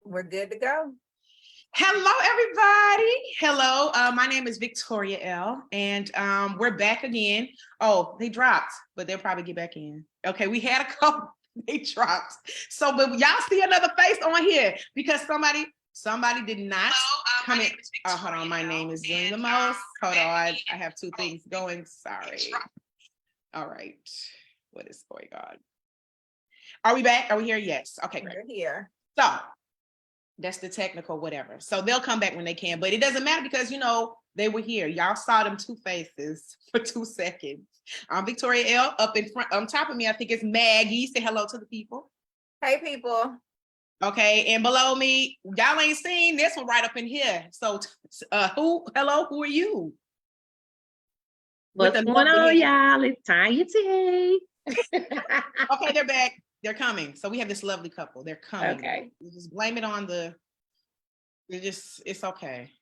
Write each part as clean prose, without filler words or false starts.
We're good to go. Hello, everybody. Hello. My name is Victoria L. And we're back again. Oh, they dropped, but they'll probably get back in. Okay, we had a couple. They dropped. So, but y'all see another face on here because somebody did not come in. Oh, hold on. My name is doing the most. Hold on. I have two things going. Sorry. All right. What is going on? Are we back? Are we here? Yes. Okay, great. We're here. So that's the technical whatever. So they'll come back when they can, but it doesn't matter because, they were here. Y'all saw them two faces for 2 seconds. I'm Victoria L. Up in front, on top of me, I think it's Maggie. Say hello to the people. Hey, people. Okay, and below me, y'all ain't seen this one right up in here. So who are you? What's going on, y'all? It's Tanya T. Okay, they're back. They're coming. So we have this lovely couple. They're coming. Okay. You just blame it on it's okay.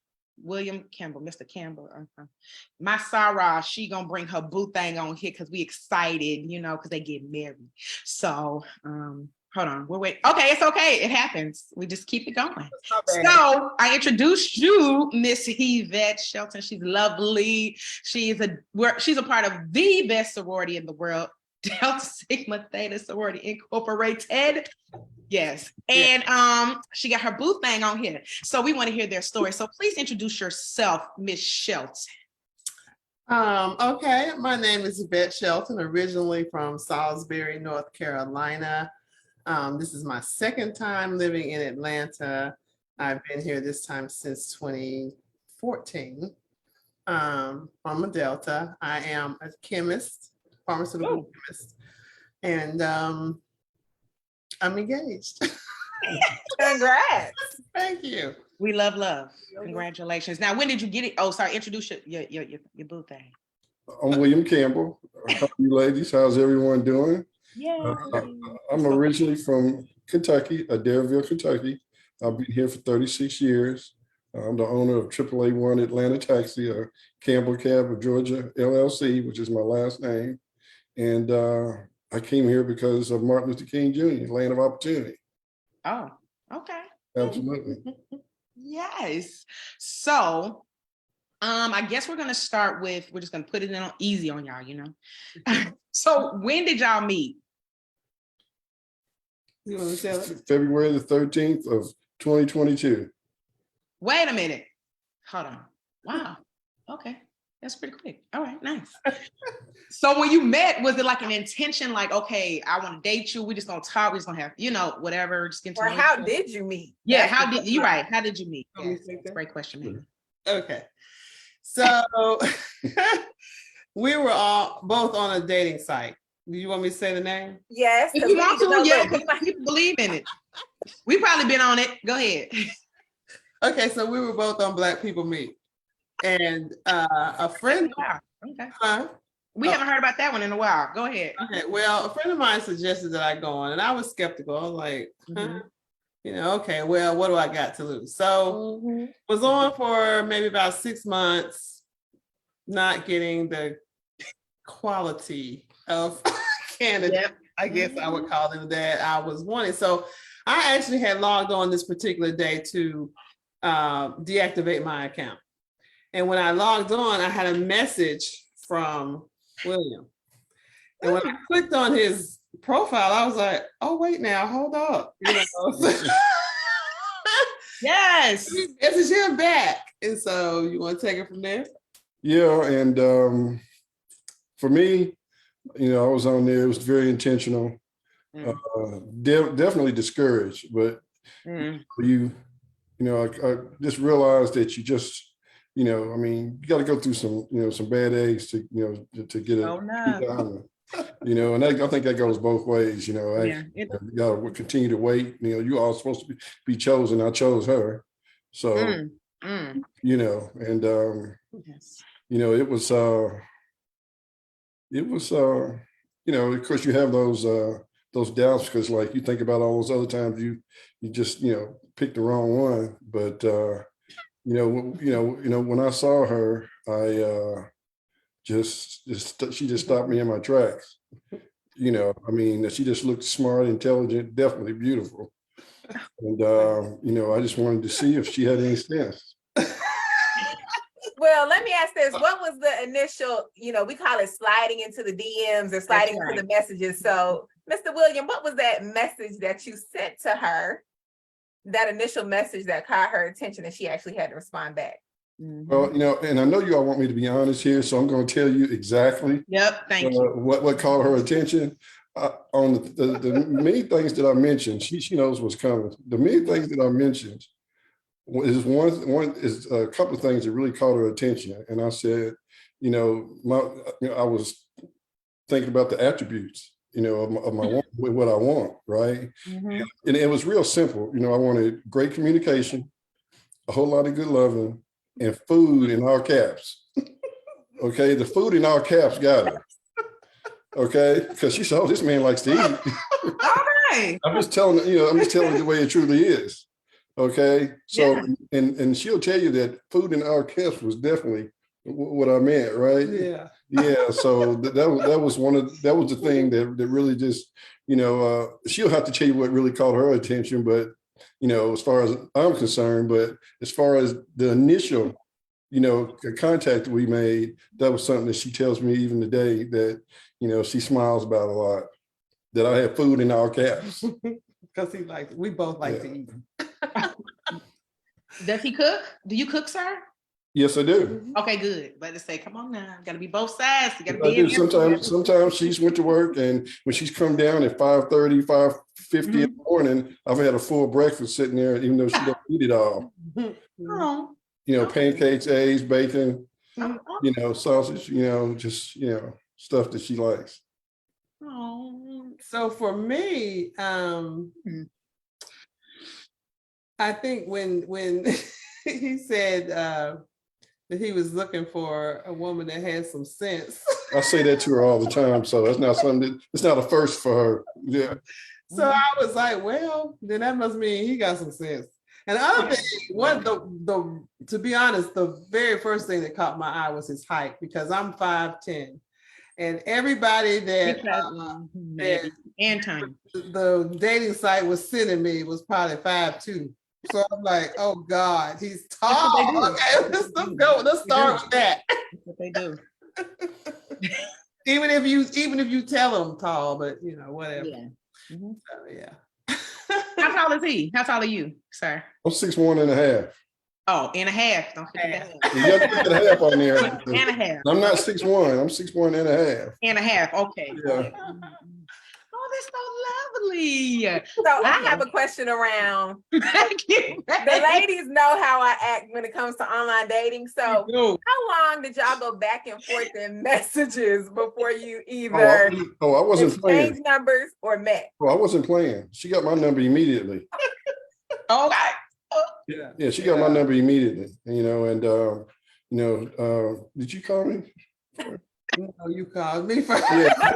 William Campbell, Mr. Campbell. My Sarah, she gonna bring her boo thing on here because we excited, because they get married. So hold on, we're waiting. Okay, it's okay. It happens. We just keep it going. So I introduced you, Miss Yvette Shelton. She's lovely. She's a part of the best sorority in the world. Delta Sigma Theta Sorority Incorporated. Yes. And she got her boo thing on here. So we want to hear their story. So please introduce yourself, Miss Shelton. Okay, my name is Yvette Shelton, originally from Salisbury, North Carolina. This is my second time living in Atlanta. I've been here this time since 2014. I'm a Delta. I am a chemist, pharmaceutical chemist, and I'm engaged. Congrats. Thank you. We love. Congratulations. Now, when did you get it? Oh, sorry. Introduce your boo thing. I'm William Campbell. How are you ladies? How's everyone doing? Yeah. I'm originally from Kentucky, Adairville, Kentucky. I've been here for 36 years. I'm the owner of AAA1 Atlanta Taxi, Campbell Cab of Georgia, LLC, which is my last name. And I came here because of Martin Luther King Jr., Land of Opportunity. Oh, okay. Absolutely. Yes. So I guess we're just gonna put it in on easy on y'all, So when did y'all meet? You want to tell it? February the 13th of 2022. Wait a minute. Hold on. Wow. Okay. That's pretty quick. All right, nice. So when you met, was it like an intention, like, okay, I want to date you, we're just gonna talk, we're just gonna have, whatever, just get to Or know how each other? did you meet? Yeah, how did you meet? Let me Yes, take that's a that. great question, maybe. Okay. So we were all both on a dating site. Do you want me to say the name? Yes. If 'cause you we want need to, know, yeah, look, we because might- people believe in it. We've probably been on it. Go ahead. Okay, so we were both on Black People Meet. And a friend, Wow. Okay. huh? We haven't heard about that one in a while. Go ahead. Okay, well, a friend of mine suggested that I go on, and I was skeptical. I was like, Mhm. Okay, well, what do I got to lose? So was on for maybe about 6 months, not getting the quality of candidate, Yep. I guess I would call them, that I was wanting. So I actually had logged on this particular day to deactivate my account. And when I logged on, I had a message from William. And when I clicked on his profile, I was like, oh, wait now, hold up. Yes. Message him back. And so you want to take it from there? Yeah, and for me, I was on there. It was very intentional. Definitely discouraged, but I just realized that you got to go through some bad eggs to get a diamond. And I think that goes both ways. You got to continue to wait. You all supposed to be chosen. I chose her, so and it was of course you have those doubts because like you think about all those other times you just picked the wrong one, but when I saw her, she just stopped me in my tracks. She just looked smart, intelligent, definitely beautiful. And, I just wanted to see if she had any sense. Well, let me ask this. What was the initial, we call it sliding into the DMs or sliding into the messages. So, Mr. William, what was that message that you sent to her? That initial message that caught her attention and she actually had to respond back? Well, and I know you all want me to be honest here, so I'm going to tell you exactly. Yep, thank you. What caught her attention. On the many things that I mentioned, she knows what's coming. The many things that I mentioned is one is a couple of things that really caught her attention. And I said, I was thinking about the attributes, of my what I want, right? Mhm. And it was real simple. I wanted great communication, a whole lot of good loving, and food in all caps. Okay, the food in all caps got her. Okay, because she said, "Oh, this man likes to eat." All right. I'm just telling the way it truly is. Okay, so and she'll tell you that food in our caps was definitely what I meant, right? Yeah. So that was the thing that really just she'll have to tell you what really caught her attention, but as far as I'm concerned, but as far as the initial contact we made, that was something that she tells me even today that she smiles about a lot. That I have food in all caps. Because we both like to eat. Does he cook? Do you cook, sir? Yes, I do. Okay, good. But to say, come on now, gotta be both sides. You gotta I be do. Sometimes she's went to work, and when she's come down at 5:30, 5:50 in the morning, I've had a full breakfast sitting there, even though she don't eat it all. Oh. Pancakes, eggs, bacon, sausage, just stuff that she likes. Oh. So for me, I think when he said that he was looking for a woman that had some sense. I say that to her all the time, so that's not something it's not a first for her. Yeah. So I was like, well, then that must mean he got some sense. And the other thing, to be honest, the very first thing that caught my eye was his height, because I'm 5'10". And everybody that and tiny. the dating site was sending me was probably 5'2". So I'm like, oh God, he's tall. Okay, let's go. Let's start with that. That's what they do. Even if you tell them tall, but whatever. Yeah. Mm-hmm. So, yeah. How tall is he? How tall are you, sir? I'm 6'1" and a half. Oh, and a half. Don't forget that. You have to put a half on there. And a half. I'm not 6'1". I'm 6'1" and a half. And a half. Okay. Yeah. Oh, that's so lovely. So I have a question around. The ladies know how I act when it comes to online dating. So how long did y'all go back and forth in messages before you either I wasn't playing. exchanged numbers or met? I wasn't playing. She got my number immediately. Okay. Yeah, she got my number immediately. And did you call me? No, you called me first. Yeah, I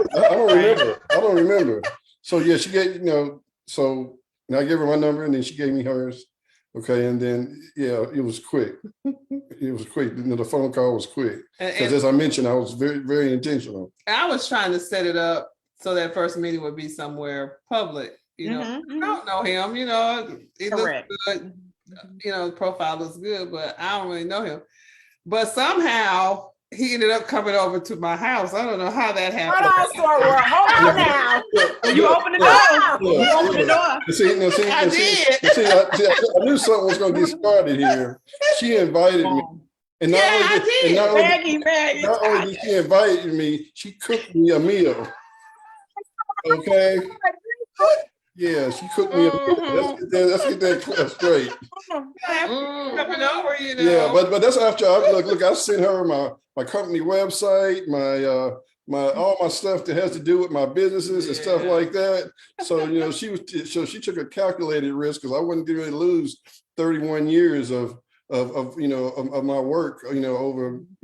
don't remember. So yeah, she gave, so I gave her my number and then she gave me hers. Okay, and then it was quick. It was quick. The phone call was quick. Because as I mentioned, I was very, very intentional. I was trying to set it up so that first meeting would be somewhere public. I don't know him, he looks good. The profile looks good, but I don't really know him. But somehow he ended up coming over to my house. I don't know how that happened. Hold on now. You opened the door. You opened the door. I knew something was going to get started here. She invited me. And not only did she invite me, she cooked me a meal. Okay. Yeah, she cooked me a meal. Let's get that straight. Coming over, Yeah, but that's after I sent her my company website, my all my stuff that has to do with my businesses and stuff like that. So she took a calculated risk because I wasn't going to lose 31 years of my work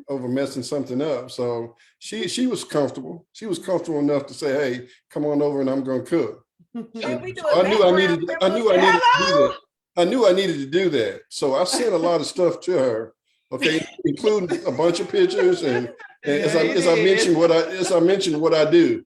over messing something up. So she was comfortable. She was comfortable enough to say, hey, come on over and I'm going to cook. I knew I needed to do that. So I sent a lot of stuff to her, okay, including a bunch of pictures and as I mentioned what I do.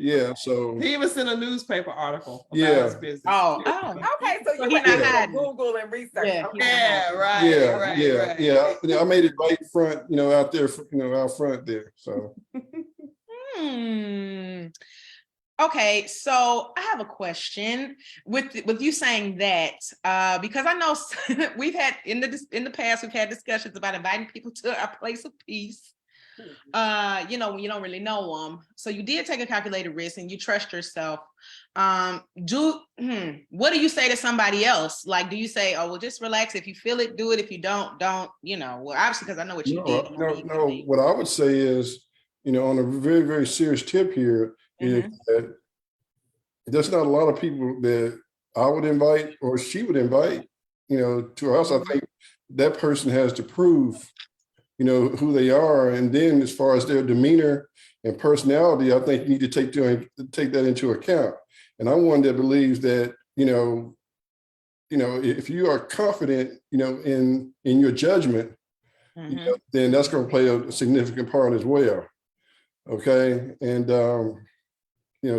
Yeah, so He even sent a newspaper article about Yeah. his business. Oh, Okay, so So you he went not to hiding. Google and research. Yeah, Okay. Yeah, right. yeah, right, yeah, right. yeah. I made it right front, out there, out front there. So Okay, so I have a question with you saying that because I know we've had in the past we've had discussions about inviting people to our place of peace. When you don't really know them, so you did take a calculated risk and you trust yourself. What do you say to somebody else? Like, do you say, "Oh, well, just relax. If you feel it, do it. If you don't. Well, obviously, because I know what you did. no. What I would say is, on a very, very serious tip here, is that there's not a lot of people that I would invite or she would invite, to us. I think that person has to prove, who they are. And then as far as their demeanor and personality, I think you need to take that into account. And I'm one that believes that, if you are confident, in your judgment, then that's going to play a significant part as well. Okay. And,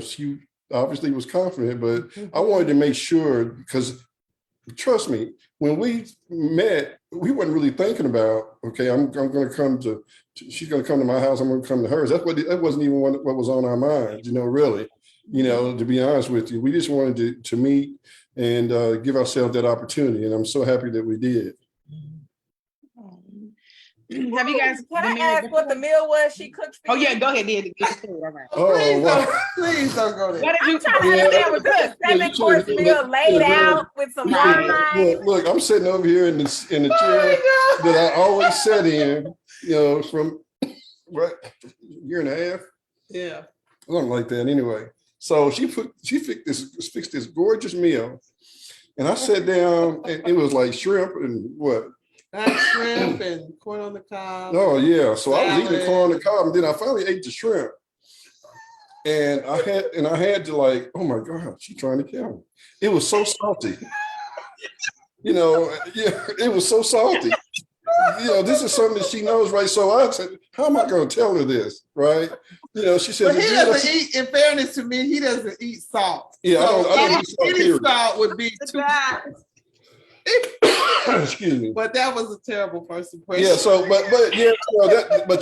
she obviously was confident, but I wanted to make sure, because trust me, when we met, we weren't really thinking about, okay, I'm going to come she's going to come to my house, I'm going to come to hers. That wasn't even what was on our minds, really, to be honest with you. We just wanted to meet and give ourselves that opportunity. And I'm so happy that we did. Have you guys? Can I ask what the meal was she cooked for Oh you? yeah, go ahead. All right. Please don't go there. What did you? I'm trying to understand, was this a 7-course meal laid out with some wine? Look, I'm sitting over here in the chair that I always sit in, from what, year and a half? Yeah. Something like that anyway. So she fixed this gorgeous meal. And I sat down and it was like shrimp and what? Shrimp and corn on the cob. Oh yeah. So I was eating corn on the cob, and then I finally ate the shrimp. And I had to, like, oh my God, she's trying to kill me. It was so salty. It was so salty. This is something that she knows, right? So I said, how am I going to tell her this, right? She said, but he doesn't eat, in fairness to me, he doesn't eat salt. Yeah, so I don't eat salt. Any salt would be too. Excuse me. But that was a terrible first impression. Yeah, so, but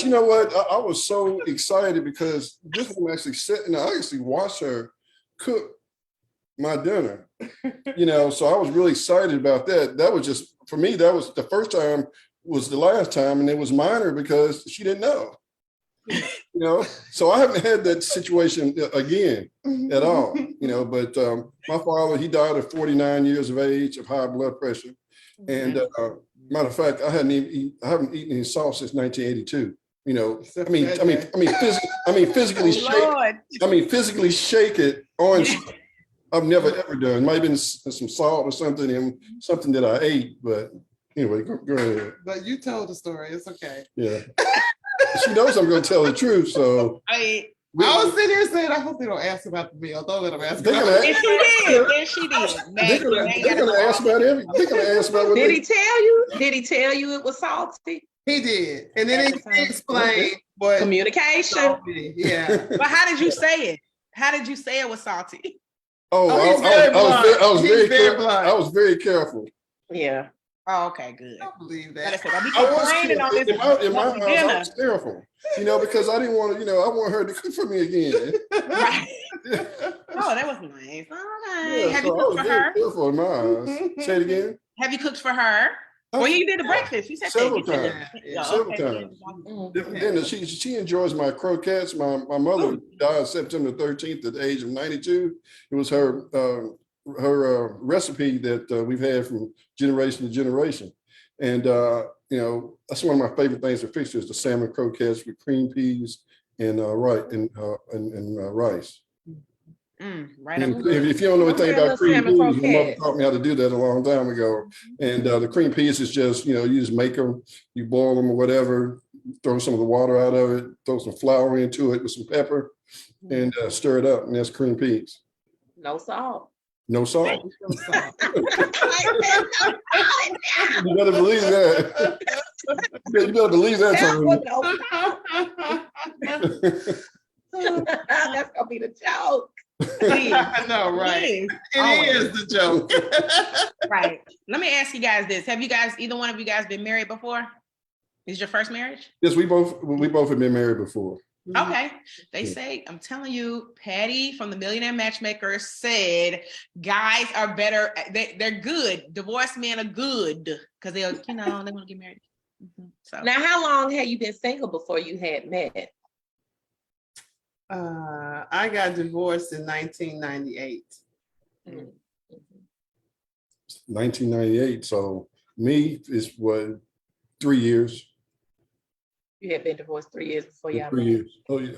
you know what? I was so excited because this woman actually sat and I actually watched her cook my dinner. So I was really excited about that. That was just, for me, that was the first time, was the last time, and it was minor because she didn't know. So I haven't had that situation again at all. But my father, he died at 49 years of age of high blood pressure. And matter of fact, I haven't eaten any salt since 1982. Physically shake it on. I've never ever done. Might have been some salt or something, and something that I ate. But anyway, go ahead. But you told the story. It's okay. Yeah. She knows I'm going to tell the truth, so. I was sitting here saying, I hope they don't ask about the meal. Don't let them ask about it. Yes, she did. They're going to ask about everything. They're going to ask about what. Did he tell you? Did he tell you it was salty? He did. And then he explained what communication. Yeah. But how did you say it? How did you say it was salty? I was very careful. Yeah. Oh, okay, good. I don't believe that. In my house, I was careful, because I didn't want to, I want her to cook for me again. Right. Oh, that was nice. Okay. Yeah, Have you cooked for her? Careful in my eyes. Say it again. Have you cooked for her? Well, you did the breakfast. You said several times. Several times. Then she enjoys my croquettes. My mother died September 13th at the age of 92. It was her recipe that we've had from generation to generation. And, that's one of my favorite things to fix is the salmon croquettes with cream peas and rice. Right. If you don't know anything about cream peas, my mother taught me how to do that a long time ago. And the cream peas is just, you just make them, you boil them or whatever, throw some of the water out of it, throw some flour into it with some pepper and stir it up. And that's cream peas. No salt. No salt. You better believe that. You better believe that. That's gonna be the joke. I know, right? It is. It Always. is the joke. Right. Let me ask you guys this. Have you guys, either one of you guys been married before? Is your first marriage? Yes, we both have been married before. Okay. They Yeah. say, I'm telling you, Patty from the Millionaire Matchmaker said guys are better. They're good. Divorced men are good because they'll, they want to get married. So Now, how long had you been single before you had met? I got divorced in 1998. 1998. So me is what, 3 years. You had been divorced 3 years before y'all 3 met. years. Oh yeah.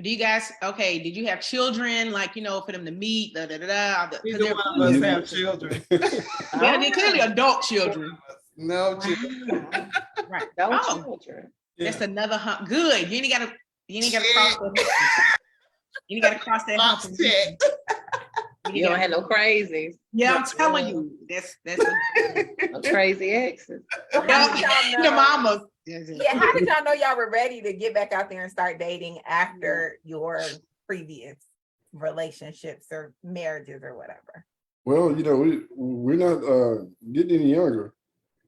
do you guys, okay, did you have children, like, for them to meet, Neither one of us have children. Yeah, they're clearly adult children. No children. Wow. Right. No Oh, children. that's Yeah. another hump. Good. You ain't gotta cross that. You ain't gotta cross that hump. Box check. You don't have no crazies, Yeah, I'm telling you. That's no crazy exes. How did y'all the know- mamas. Yeah, how did y'all know y'all were ready to get back out there and start dating after your previous relationships or marriages or whatever? Well, we're not getting any younger.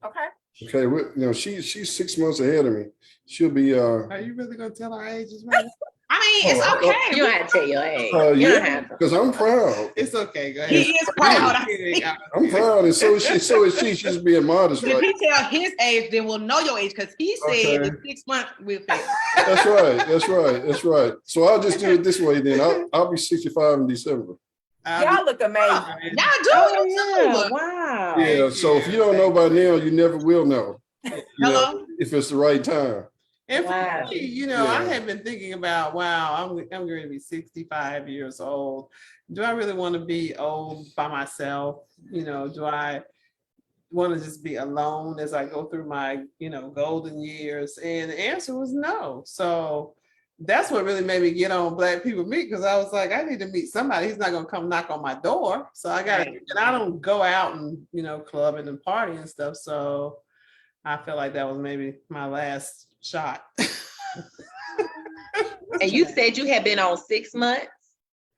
Okay. Okay, she's 6 months ahead of me. She'll be Are you really gonna tell our ages right now? I mean, it's Oh, okay. You don't have to tell your age. Oh, You don't yeah. have to. because I'm proud. It's okay. Go He ahead. is proud. I'm proud, and so is she. So is she. She's being modest, If right? he tell his age, then we'll know your age because he said Okay. in 6 months we'll fit. That's right. That's right. That's right. So I'll just do it this way then. I'll be 65 in December. Y'all look amazing. Y'all do Oh, you yeah. too. Wow. Yeah. So if you don't know by now, you never will know. Hello? If it's the right time. And for Wow. me, I Yeah. have been thinking about, wow, I'm going to be 65 years old. Do I really want to be old by myself? Do I want to just be alone as I go through my, golden years? And the answer was no. So that's what really made me get on Black People Meet, because I was like, I need to meet somebody. He's not going to come knock on my door. So I got to, Right. and I don't go out and, clubbing and partying and stuff. So I feel like that was maybe my last shot. And you said you had been on 6 months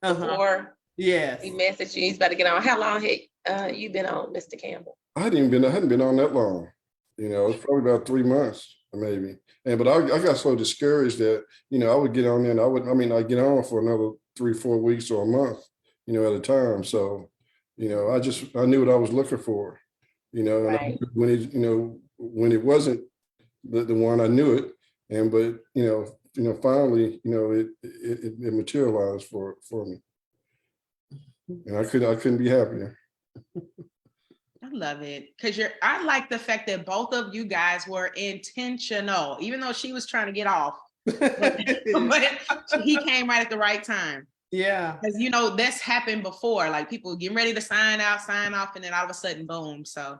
Uh-huh. before Yes. he messaged you. He's about to get on. How long had you been on, Mr. Campbell? I hadn't been on that long. It's probably about 3 months, maybe. But I got so discouraged that, I would get on there and I'd get on for another 3-4 weeks or a month, at a time. So, I knew what I was looking for, and Right. when it wasn't the one, I knew it. But finally, it materialized for me. And I couldn't be happier. I love it because I like the fact that both of you guys were intentional, even though she was trying to get off. But he came right at the right time. Yeah. Because that's happened before. Like people getting ready to sign off, and then all of a sudden, boom. So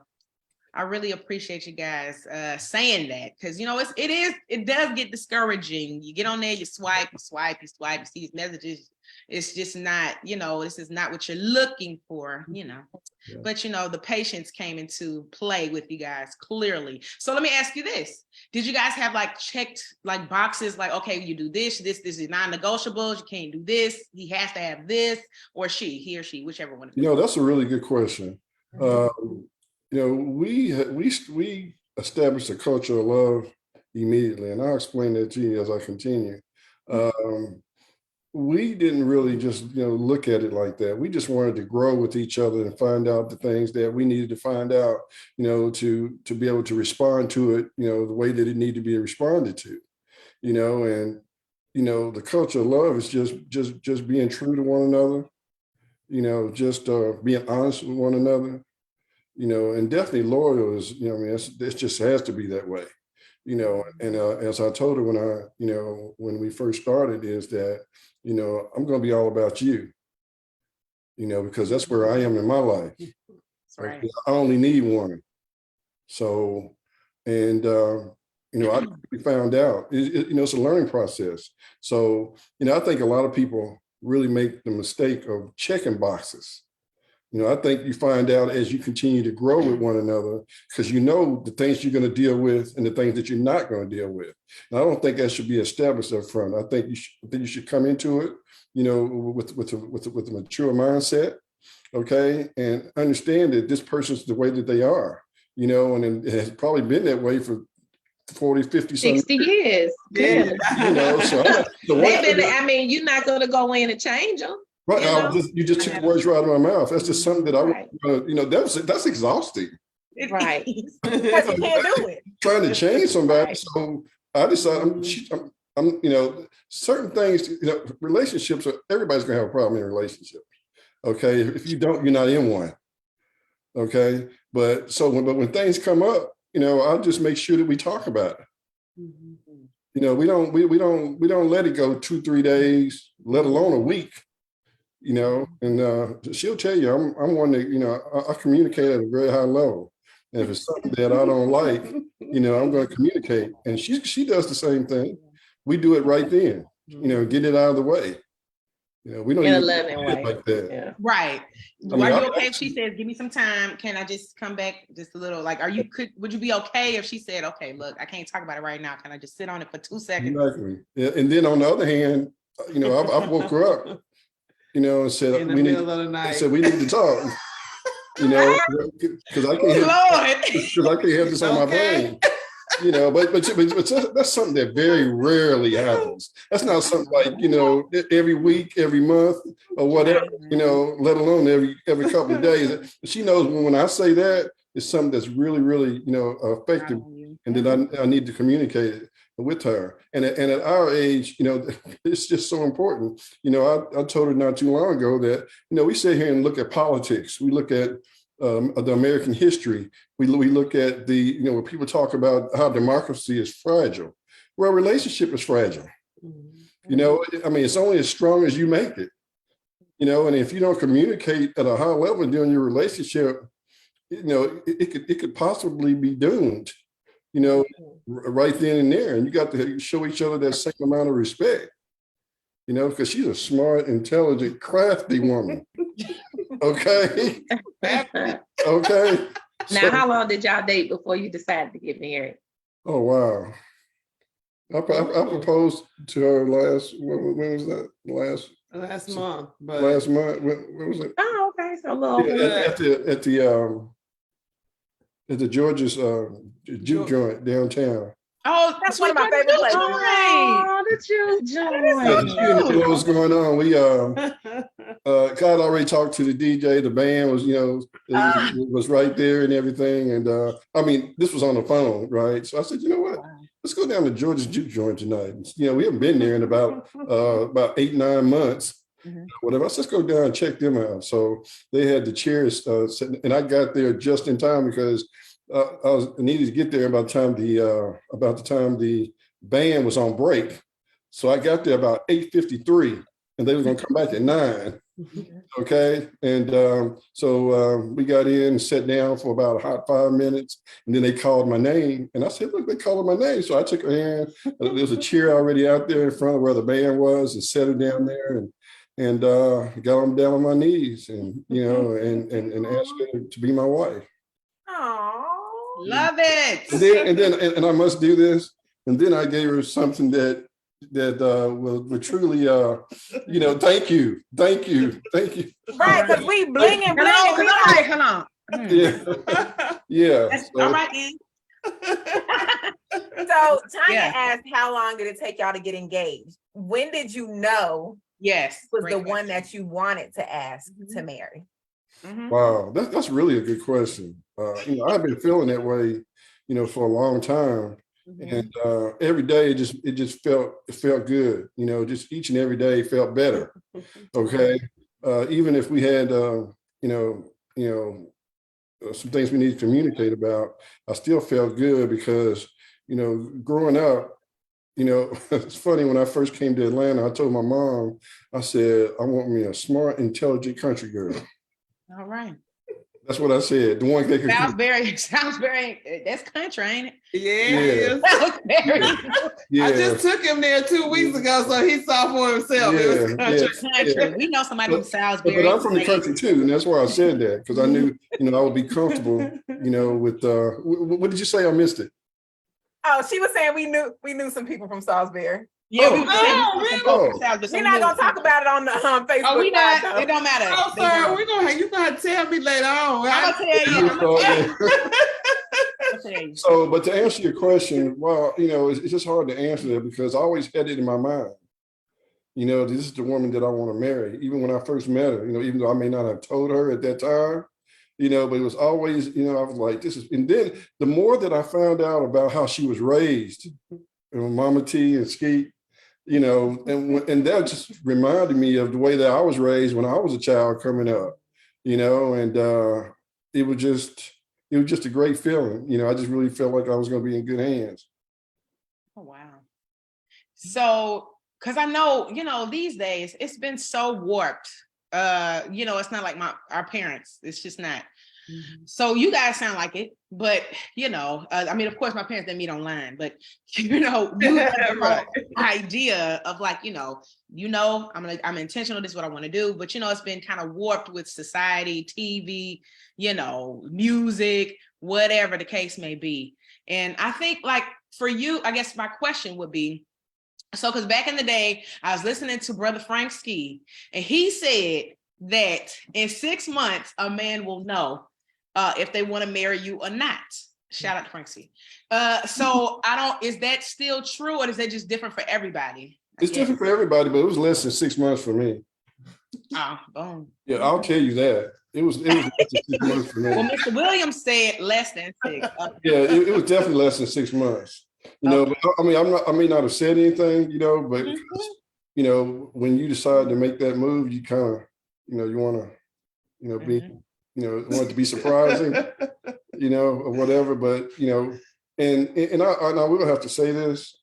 I really appreciate you guys saying that because it does get discouraging. You get on there, you swipe, you see these messages. It's just not, this is not what you're looking for, Yeah. But the patience came into play with you guys clearly. So let me ask you this. Did you guys have checked boxes okay, you do this is non-negotiables, you can't do this, he has to have this, or he or she, whichever one. That's a really good question. We established a culture of love immediately, and I'll explain that to you as I continue. We didn't really just look at it like that. We just wanted to grow with each other and find out the things that we needed to find out, to be able to respond to it, the way that it needed to be responded to, and the culture of love is just being true to one another, just being honest with one another, and definitely loyal is, it just has to be that way, and as I told her when we first started is that, I'm going to be all about you, because that's where I am in my life. That's right. I only need one. So, and, I found out, it's a learning process. So, I think a lot of people really make the mistake of checking boxes. I think you find out as you continue to grow with one another, because you know the things you're going to deal with and the things that you're not going to deal with. And I don't think that should be established up front. I think you should come into it, with a mature mindset, okay, and understand that this person's the way that they are, and it has probably been that way for 40, 50, 60 years. Yeah. So you're not going to go in and change them. right. You just took the words right out of my mouth. That's just something that I want. That's exhausting. Right. Because you can't do it. Trying to change somebody. Right. So I decided I'm certain things, relationships everybody's gonna have a problem in a relationship. Okay. If you don't, you're not in one. Okay. But when things come up, I'll just make sure that we talk about it. We don't let it go 2-3 days, let alone a week. And she'll tell you, I'm one that, I communicate at a very high level. And if it's something that I don't like, I'm going to communicate. And she does the same thing. We do it right then, get it out of the way. We don't In a even loving do it way. like that. Yeah. Right. mean, Are I- you okay if she says, give me some time? Can I just come back just a little? Like, would you be okay if she said, okay, look, I can't talk about it right now. Can I just sit on it for 2 seconds? Exactly. Yeah. And then on the other hand, I woke her up, and said, In the middle of the I night. said, we need to talk, because I can't have, Lord. because I can't have this on my Okay. brain. But that's something that very rarely happens. That's not something like, every week, every month or whatever, let alone every couple of days. She knows when I say that, it's something that's really, really, effective, and then I need to communicate it with her. And at our age, it's just so important. I told her not too long ago that, we sit here and look at politics. We look at the American history. We look at when people talk about how democracy is fragile. Well, relationship is fragile. It's only as strong as you make it. And if you don't communicate at a high level during your relationship, it could possibly be doomed. Right then and there. And you got to show each other that same amount of respect. Because she's a smart, intelligent, crafty woman. Okay. Okay. Now, how long did y'all date before you decided to get married? Oh wow! I proposed to her when was that? Last month, but Last month. When was it? Oh, okay. So a little Yeah, at the George's juke joint downtown. Oh, That's one of my favorite places. Oh, the juke Yeah, joint. you didn't know what was going on. We God already talked to the DJ. The band was, it was right there and everything. And this was on the phone, right? So I said, you know what? Let's go down to George's juke joint tonight. We haven't been there in about 8-9 months. Whatever. I said, let's go down and check them out. So they had the chairs sitting, and I got there just in time because I needed to get there about the time the band was on break. So I got there about 8:53, and they were going to come back at 9. Okay, and so we got in and sat down for about a hot 5 minutes, and then they called my name, and I said, "Look, they called my name." So I took her hand. There was a chair already out there in front of where the band was, and set her down there, and got them down on my knees, and and asked her to be my wife. Oh, Love it. And I must do this. And then I gave her something that will truly, thank you. right, because we bling and bling. Hold on. Yeah, yeah. That's So, all right then. So Tanya Yeah. asked, how long did it take y'all to get engaged? When did you know Yes. was great the one question. that you wanted to ask to marry? Mhm. wow, that's really a good question. I've been feeling that way, for a long time, and every day it just felt good. Just each and every day felt better. Okay, even if we had, some things we need to communicate about, I still felt good because, growing up, it's funny, when I first came to Atlanta, I told my mom, I said, I want me a smart, intelligent country girl. All right. That's what I said. The one that could. Sounds very, that's country, ain't it? Yeah. Sounds very Yeah. I just took him there 2 weeks ago, so he saw for himself. It was country. country. We know somebody from Salisbury. But I'm from the country too, and that's why I said that, because I knew, I would be comfortable, with what did you say? I missed it. Oh, she was saying we knew some people from Salisbury. Yeah, Oh. We're not gonna talk about it on the Facebook. Oh, we not. It don't matter. Oh, sir, you gonna tell me later on. I'm gonna tell you. So, but to answer your question, well, it's just hard to answer that because I always had it in my mind. This is the woman that I want to marry. Even when I first met her, even though I may not have told her at that time, but it was always, I was like, this is, and then the more that I found out about how she was raised, Mama T and Skeet, and that just reminded me of the way that I was raised when I was a child coming up, and it was just a great feeling. I just really felt like I was going to be in good hands. Oh, wow. So, because I know, these days it's been so warped. It's not like our parents. It's just not. Mm-hmm. So you guys sound like it, but of course my parents didn't meet online, but you have the idea of like, I'm intentional, this is what I want to do, but it's been kind of warped with society, TV, music, whatever the case may be. And I think like for you, I guess my question would be, so because back in the day, I was listening to Brother Frank Ski, and he said that in 6 months, a man will know if they want to marry you or not. Shout out to Frank Ski. So is that still true, or is that just different for everybody? It's different for everybody, but it was less than 6 months for me. Oh, boom. Yeah, I'll tell you that. It was less than 6 months for me. Well, Mr. Williams said less than 6. Yeah, it was definitely less than 6 months. But I may not have said anything, but when you decide to make that move, you kind of, you want to, be, want it to be surprising, or whatever. But and I will have to say this,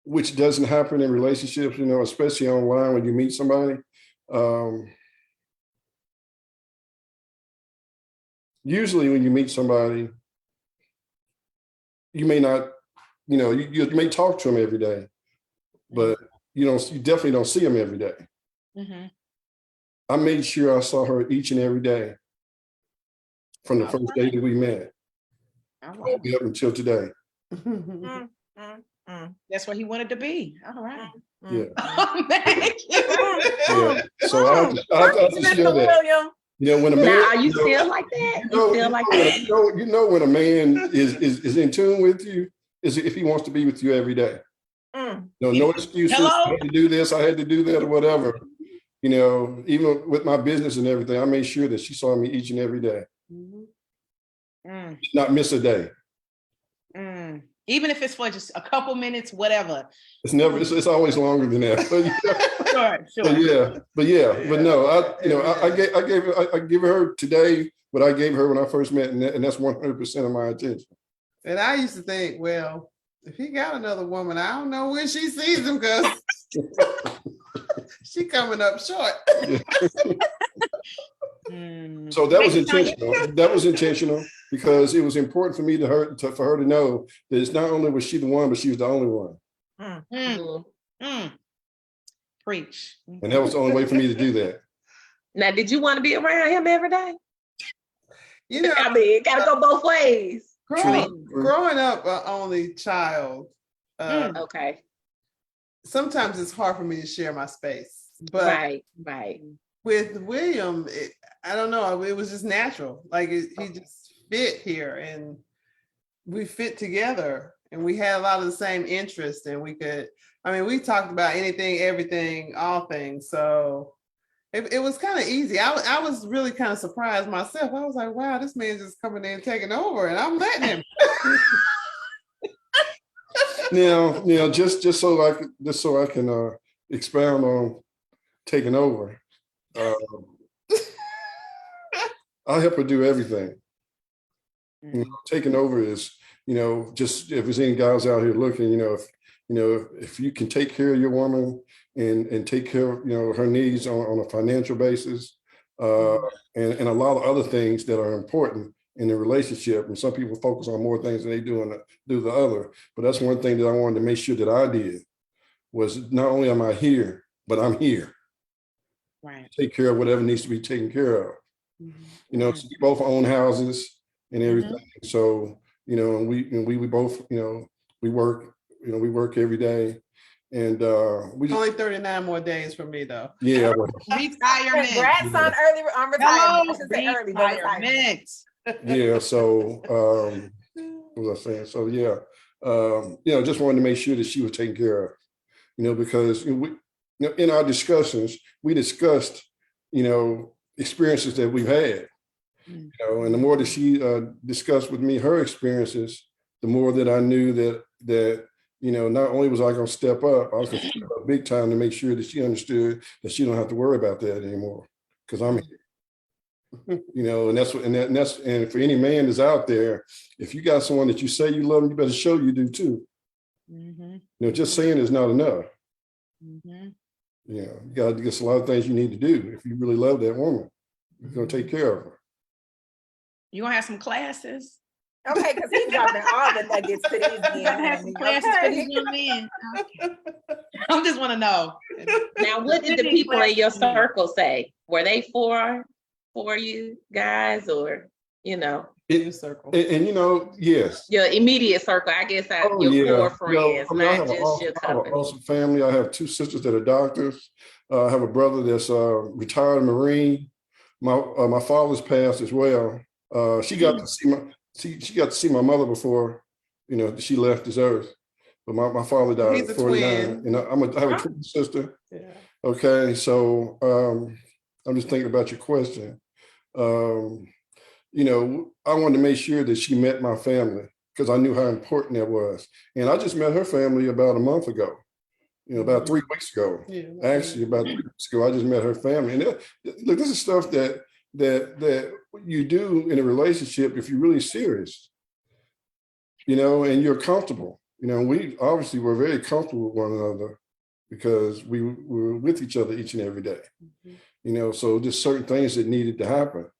which doesn't happen in relationships, especially online when you meet somebody. Usually, when you meet somebody, you may not, you may talk to them every day, but you definitely don't see them every day. Mm-hmm. I made sure I saw her each and every day from the first day that we met, all the way up until today. That's what he wanted to be. All right. Yeah. Yeah. So I have to share that. When a man, now, are you still like that? When a man is in tune with you, is if he wants to be with you every day. No excuses. Hello? I had to do this, I had to do that, or whatever. Even with my business and everything, I made sure that she saw me each and every day. Not miss a day. Even if it's for just a couple minutes, whatever. It's always longer than that. But, sure. But no, I give her today what I gave her when I first met, and that's 100% of my attention. And I used to think, well, if he got another woman, I don't know when she sees him because she coming up short. So that was intentional. That was intentional because it was important for me for her to know that it's not only was she the one, but she was the only one. Preach. And that was the only way for me to do that. Now, did you want to be around him every day? I mean, it gotta go both ways. Growing up an only child, okay. Sometimes it's hard for me to share my space. But right. With William, I don't know, it was just natural. Like he just fit here, and we fit together, and we had a lot of the same interests, and we talked about anything, everything, all things. So it was kind of easy. I was really kind of surprised myself. I was like, wow, this man's just coming in and taking over, and I'm letting him. Now, just so I can expound on taking over. I help her do everything. Taking over is, just if there's any guys out here looking, if you can take care of your woman and take care of, her needs on a financial basis, and a lot of other things that are important in the relationship. And some people focus on more things than they do the other. But that's one thing that I wanted to make sure that I did was not only am I here, but I'm here. Right. Take care of whatever needs to be taken care of. You know, so we both own houses and everything. So, you know, and we both, you know, we work every day. And we just, Only 39 more days for me though. yeah. Retirement. Congrats on retirement. I should say early, but retirement. Yeah. So, what was I saying? So, yeah, you know, just wanted to make sure that she was taken care of, you know, because in our discussions, we discussed, you know, experiences that we've had, you know, and the more that she discussed with me her experiences, the more that I knew that you know, not only was I going to step up, I was going to step up big time to make sure that she understood that she don't have to worry about that anymore because I'm here. You know, and and for any man that's out there, if you got someone that you say you love, you better show you do too. You know, just saying is not enough. You know, you got to get a lot of things you need to do if you really love that woman. You're going to take care of her. You gonna have some classes? Okay, because he's dropping all the nuggets to these men. Have some classes for these young men. Okay. I just want to know. Now, what did the people in your circle say? Were they for you guys, or you know? Your circle. And you know, yes. Your immediate circle, I guess. Your 4 friends, You know, not just your I have an company. awesome family. I have 2 sisters that are doctors. I have a brother that's a retired Marine. My father's passed as well. She got to see my mother before, you know, she left this earth. But my father died He's at a 49. twin. And I have a twin sister. Yeah. Okay, so I'm just thinking about your question. You know, I wanted to make sure that she met my family because I knew how important that was. And I just met her family about a month ago, you know, about 3 weeks ago. Yeah. Actually, about 3 weeks ago, I just met her family. And look, this is stuff that you do in a relationship if you're really serious, you know, and you're comfortable. You know, we obviously were very comfortable with one another because we were with each other each and every day. You know, so just certain things that needed to happen.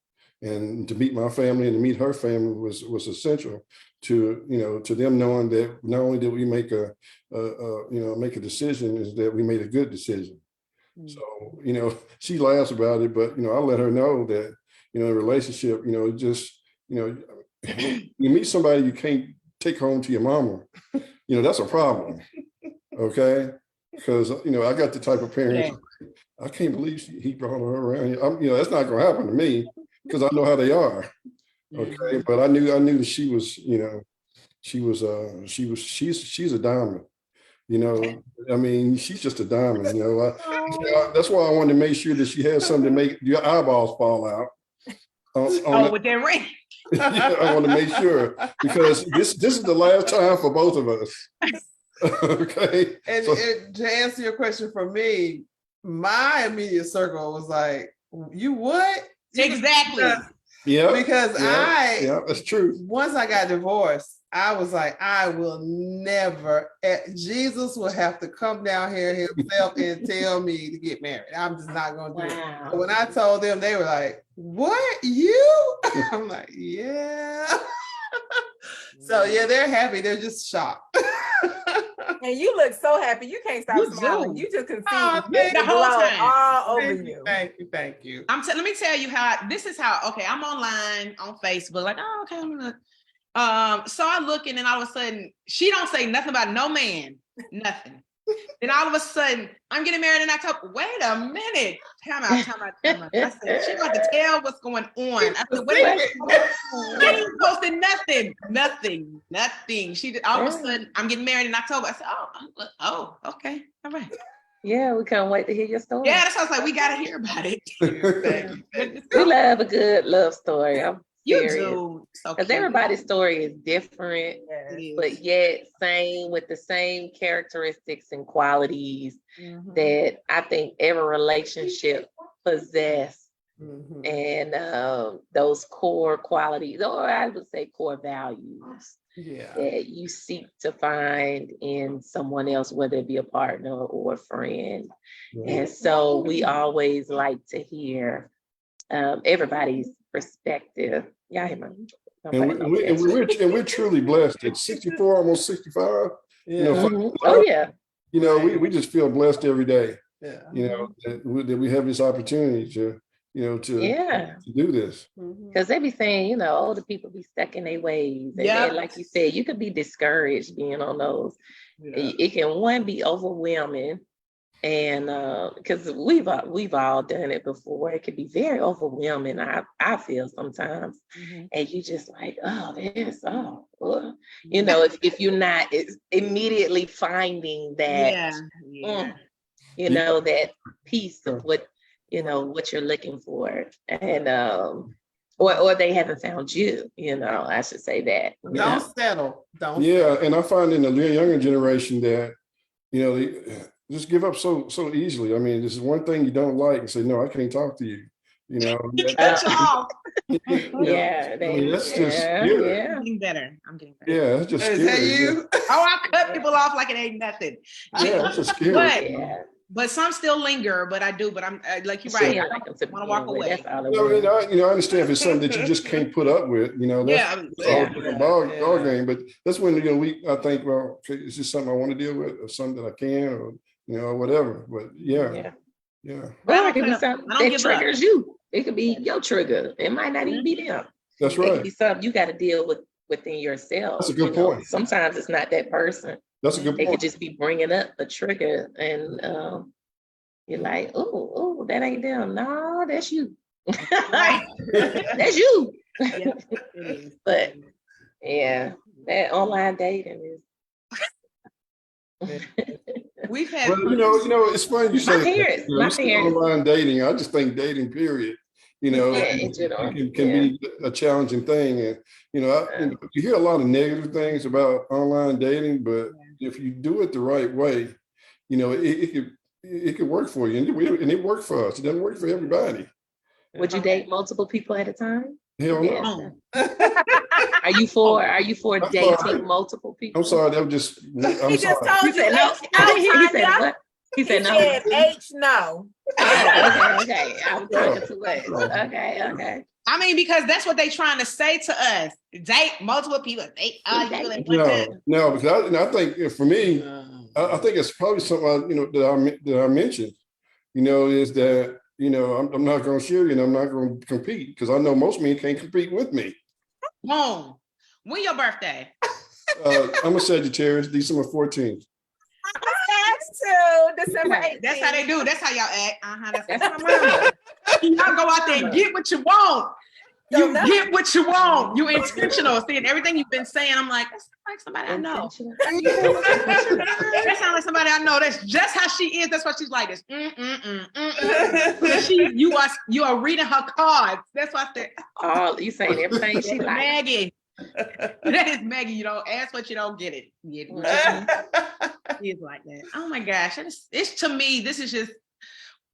And to meet my family and to meet her family was essential to, you know, to them knowing that not only did we make a decision, is that we made a good decision. So, you know, she laughs about it, but, you know, I let her know that, you know, in a relationship, you know, just, you know, you meet somebody you can't take home to your mama, you know, that's a problem. Okay. Because, you know, I got the type of parents, I can't believe he brought her around here. You know, that's not going to happen to me because I know how they are. Okay. But I knew that she was, you know, she's a diamond. You know, I mean, she's just a diamond, you know. That's why I wanted to make sure that she had something to make your eyeballs fall out. With that ring. I want to make sure because this is the last time for both of us. Okay. And to answer your question for me, my immediate circle was like, you what? Exactly. Yeah. Because that's true. Once I got divorced, I was like, I will never, Jesus will have to come down here himself and tell me to get married. I'm just not going to do it. So when I told them, they were like, what, you? I'm like, yeah. So yeah, they're happy. They're just shocked. And you look so happy. You can't stop smiling. You just can see the whole time all over you. Thank you. Let me tell you okay, I'm online on Facebook, like, oh, okay, I'm gonna so I look and then all of a sudden she don't say nothing about no man, nothing. Then all of a sudden I'm getting married in October. Wait a minute. Time out. I said, she got to tell what's going on. I said, wait. She ain't posted nothing. She did all of a sudden, I'm getting married in October. I said, oh, okay. All right. Yeah, we can't wait to hear your story. Yeah, that's why I was like, we gotta hear about it. We love a good love story. You do. Because everybody's story is different, but yet with the same characteristics and qualities that I think every relationship possess. And those core qualities, or I would say core values, that you seek to find in someone else, whether it be a partner or a friend. And so we always like to hear everybody's perspective. Y'all hear my And we're truly blessed at 64, almost 65. You know, oh yeah. You know, we just feel blessed every day. Yeah. You know, that we have this opportunity to, to do this. Because they be saying, you know, older people be stuck in their ways. And then, like you said, you could be discouraged being on those. Yeah. It can be overwhelming. And because we've all done it before, it can be very overwhelming. I feel sometimes, and you just like, you know, if you're not immediately finding that, you know, that piece of what you're looking for, and or they haven't found you. You know, I should say that. Don't settle. Don't. Yeah, and I find in the younger generation that, they just give up so easily. I mean, this is one thing you don't like and say, no, I can't talk to you. You know, that's all. Yeah, that's just I'm getting better. Yeah, that's just scary. Is that you? I cut people off like it ain't nothing. Yeah, that's just scary. But some still linger, but I'm like you're right. I want to walk away. I understand if it's something that you just can't put up with, that's a ball game. But that's when, I think, well, okay, is this something I want to deal with or something that I can or whatever. But yeah. Well, it could be something that triggers you. It could be your trigger. It might not even be them. That's right. It could be something you got to deal with within yourself. That's a good point. Sometimes it's not that person. That's a good point. They could just be bringing up a trigger, and you're like, oh, that ain't them. No, that's you. That's you. Yep, it is. But yeah, that online dating is. We've had. Well, it's funny you say my parents. Online dating. I just think dating, period. It can be a challenging thing, and you hear a lot of negative things about online dating, but if you do it the right way, it could work for you, and it worked for us. It doesn't work for everybody. Would you date multiple people at a time? Hell no. Are you for dating multiple people? I'm sorry, that was just. He just told you. Said no. He said what? He said no. H no. Okay. I was talking too much. Okay. I mean, because that's what they trying to say to us. Date multiple people. No, because I think for me, I think it's probably something that I mentioned. Is that I'm not going to share you, and I'm not going to compete because I know most men can't compete with me. Boom. When your birthday? I'm a Sagittarius, December 14th. December 18th. That's how they do. That's how y'all act. That's my mama. Y'all go out there and get what you want. You get what you want. You intentional. Seeing everything you've been saying, I'm like, that's like somebody I know. That sounds like somebody I know. That's just how she is. That's why she's like this. You are reading her cards. That's why I said. Oh, you saying everything she like. Maggie. That is Maggie. You don't ask what you don't get it. It's like that. Oh my gosh. It's to me, this is just,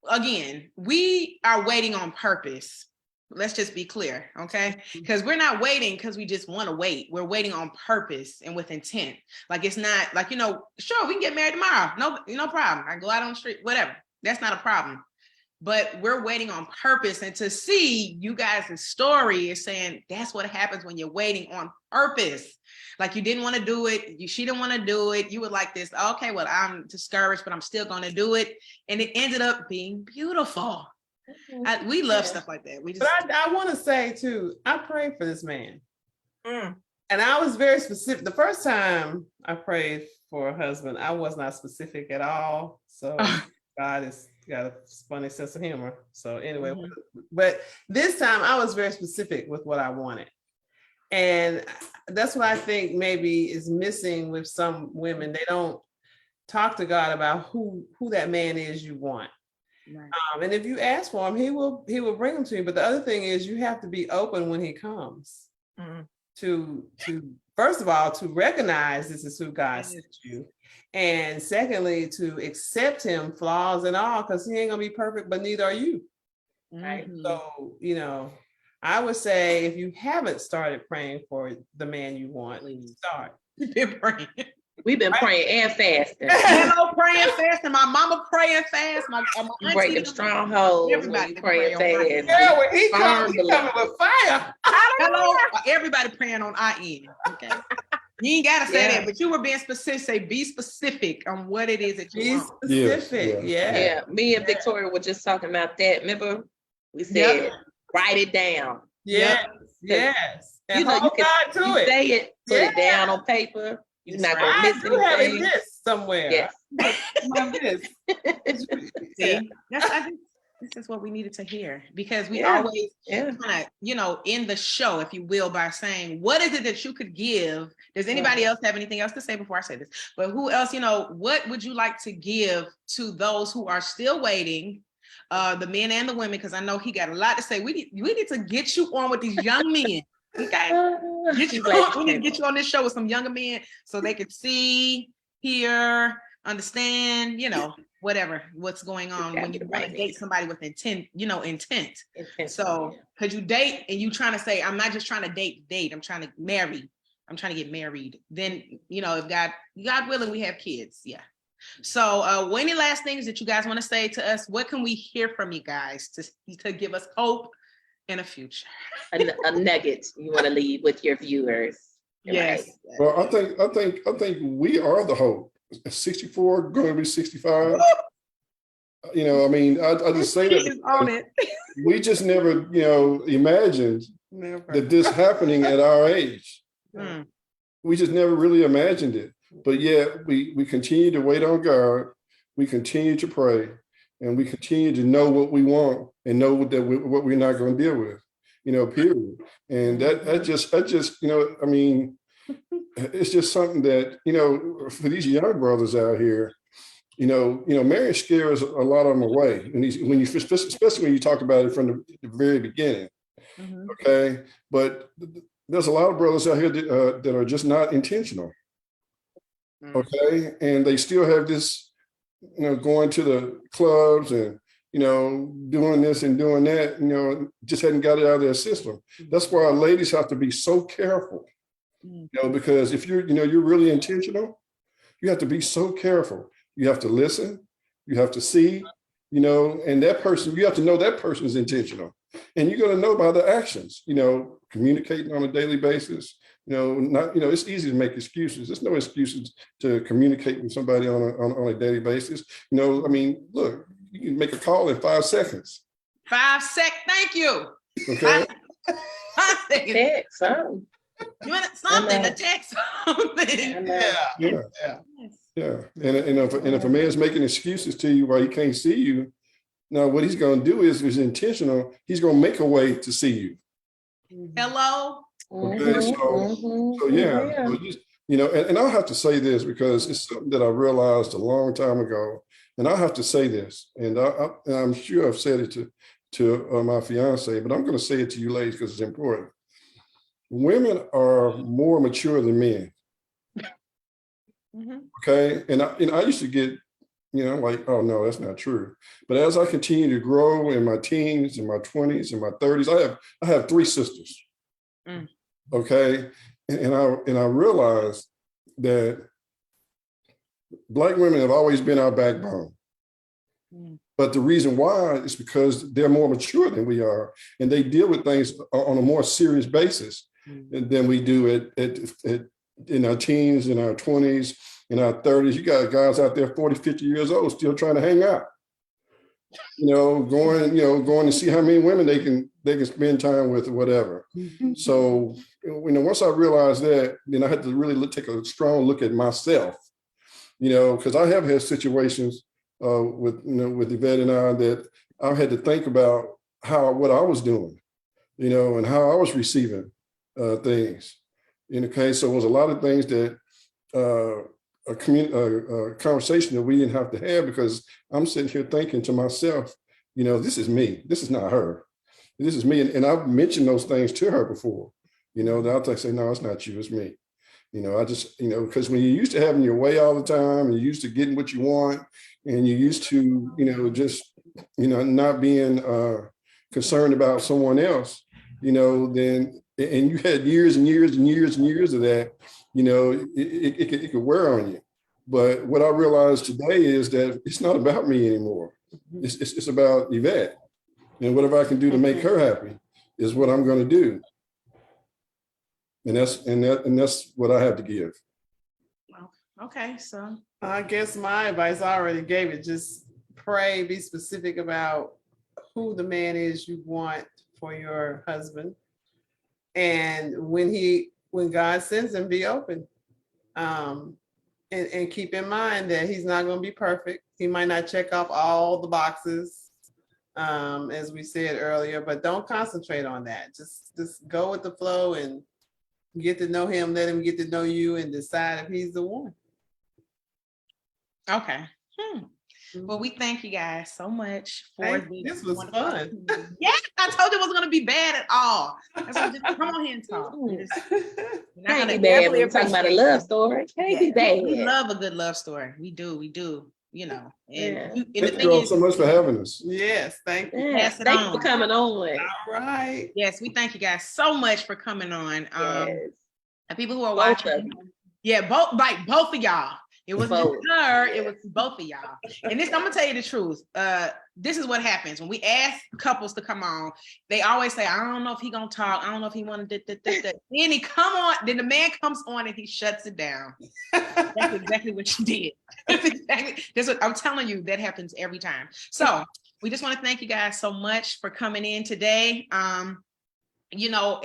again, we are waiting on purpose. Let's just be clear, okay? Because we're not waiting because we just want to wait. We're waiting on purpose and with intent. Like it's not like, sure, we can get married tomorrow. No problem. I go out on the street, whatever. That's not a problem. But we're waiting on purpose. And to see you guys' story is saying that's what happens when you're waiting on purpose. Like you didn't want to do it. She didn't want to do it. You were like this, okay, well, I'm discouraged, but I'm still going to do it. And it ended up being beautiful. We love stuff like that. But I want to say too, I prayed for this man. And I was very specific. The first time I prayed for a husband, I was not specific at all. So God has got a funny sense of humor. So anyway, but this time I was very specific with what I wanted. And that's what I think maybe is missing with some women. They don't talk to God about who that man is you want. Right. And if you ask for him, he will bring him to you. But the other thing is you have to be open when he comes to first of all, to recognize this is who God sent you. And secondly, to accept him, flaws and all, because he ain't gonna be perfect, but neither are you. Right. So, I would say if you haven't started praying for the man you want, start. You've been praying. We've been praying and fasting. Hello, praying fast, and my mama praying fast. My We breaking strongholds. Everybody Praying praying fast. Yeah, when he coming Firmly. with fire. Hello, everybody praying on our end. Okay. You ain't gotta say Yeah. that, but you were being specific. Say be specific on what it is that you Be want. specific. Yes, Yeah, me and Victoria were just talking about that. Remember, we said write it down. Yes. Yes. And You know, you hold can on to you it. say it, put it Yeah. down on paper. You're not That's gonna I miss do have a anything. list somewhere. Yes. My list. See, I think this is what we needed to hear, because we Yeah. always kind of, end the show, if you will, by saying, what is it that you could give? Does anybody else have anything else to say before I say this? But who else, what would you like to give to those who are still waiting, the men and the women? Because I know he got a lot to say. We need to get you on with these young men. Okay. We need to get you on this show with some younger men so they can see, hear, understand, what's going on when you want to date somebody with intent. So, because you date and you trying to say, I'm not just trying to date, I'm trying to marry. I'm trying to get married. Then, if God willing, we have kids. Yeah. So, any last things that you guys want to say to us? What can we hear from you guys to give us hope in a future? A nugget you want to leave with your viewers. Yes. Right? well, I think we are the hope. 64, going to be 65. I just say that on it. we just never, imagined that this happening at our age. We just never really imagined it. But yet we continue to wait on God. We continue to pray, and we continue to know what we want and know that what we're not going to deal with, period. And that just, it's just something that, for these young brothers out here, marriage scares a lot of them away. Especially when you talk about it from the very beginning. Okay. But there's a lot of brothers out here that are just not intentional. Okay. And they still have this, going to the clubs and, doing this and doing that, just hadn't got it out of their system. That's why ladies have to be so careful, because if you're really intentional, you have to be so careful. You have to listen, you have to see, and that person, you have to know that person is intentional. And you're going to know by the actions, communicating on a daily basis, it's easy to make excuses. There's no excuses to communicate with somebody on a daily basis. Look, you can make a call in 5 seconds. 5 seconds. Thank you. Okay. 5 seconds. Text, You want something to text something. Yeah. And if a man's making excuses to you while he can't see you, now what he's going to do is intentional. He's going to make a way to see you. Hello. Okay. So yeah. And I'll have to say this because it's something that I realized a long time ago. And I have to say this, and I'm sure I've said it to my fiance, but I'm going to say it to you ladies because it's important. Women are more mature than men. Okay. And I used to get, like, oh no, that's not true. But as I continue to grow in my teens, in my 20s, in my 30s, I have 3 sisters. Okay. And I realized that Black women have always been our backbone. But the reason why is because they're more mature than we are, and they deal with things on a more serious basis than we do in our teens, in our 20s, in our 30s. You got guys out there 40, 50 years old still trying to hang out. Going to see how many women they can spend time with or whatever. So, once I realized that, then I had to really take a strong look at myself, because I have had situations with Yvette and I that I had to think about what I was doing, and how I was receiving things. Okay, so it was a lot of things that a conversation that we didn't have to have, because I'm sitting here thinking to myself, this is me. This is not her. This is me. And I've mentioned those things to her before, that I'll say, no, it's not you, it's me. I just, because when you're used to having your way all the time, and you're used to getting what you want, and you're used to, just, not being concerned about someone else, then, and you had years and years and years and years of that, it could wear on you. But what I realized today is that it's not about me anymore. It's about Yvette. And whatever I can do to make her happy is what I'm going to do. And that's what I have to give. Okay, so I guess my advice, I already gave it. Just pray, be specific about who the man is you want for your husband. And when God sends him, be open. And keep in mind that he's not going to be perfect. He might not check off all the boxes, as we said earlier, but don't concentrate on that. Just go with the flow and get to know him, let him get to know you, and decide if he's the one. okay. Well, we thank you guys so much for this was fun. Yeah, I told you it wasn't going to be bad at all. That's why just come on here and talk. Can't be bad when we're talking about a love story. Can't be bad. We love a good love story. We do. And Yeah. the Thank you all so much for having us. Yes, thank you. Yeah, thank you for coming on. All right. Yes, we thank you guys so much for coming on. Yes. And people who are watching, both of y'all. It was just her, it was both of y'all. And this, I'm gonna tell you the truth. This is what happens when we ask couples to come on. They always say, I don't know if he gonna talk. I don't know if he wanna do. Then he come on, then the man comes on and he shuts it down. That's exactly what you did. That's what I'm telling you, that happens every time. So we just want to thank you guys so much for coming in today.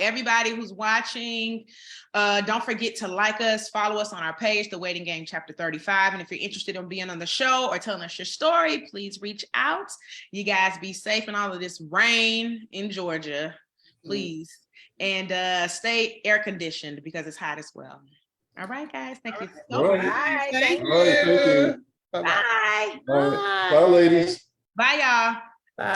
Everybody who's watching, don't forget to like us, follow us on our page, The Waiting Game Chapter 35. And if you're interested in being on the show or telling us your story, please reach out. You guys be safe in all of this rain in Georgia, please. And stay air conditioned because it's hot as well. All right, guys. Thank you so much. Thank All right, thank you. Bye. Bye. Bye, ladies. Bye, y'all. Bye.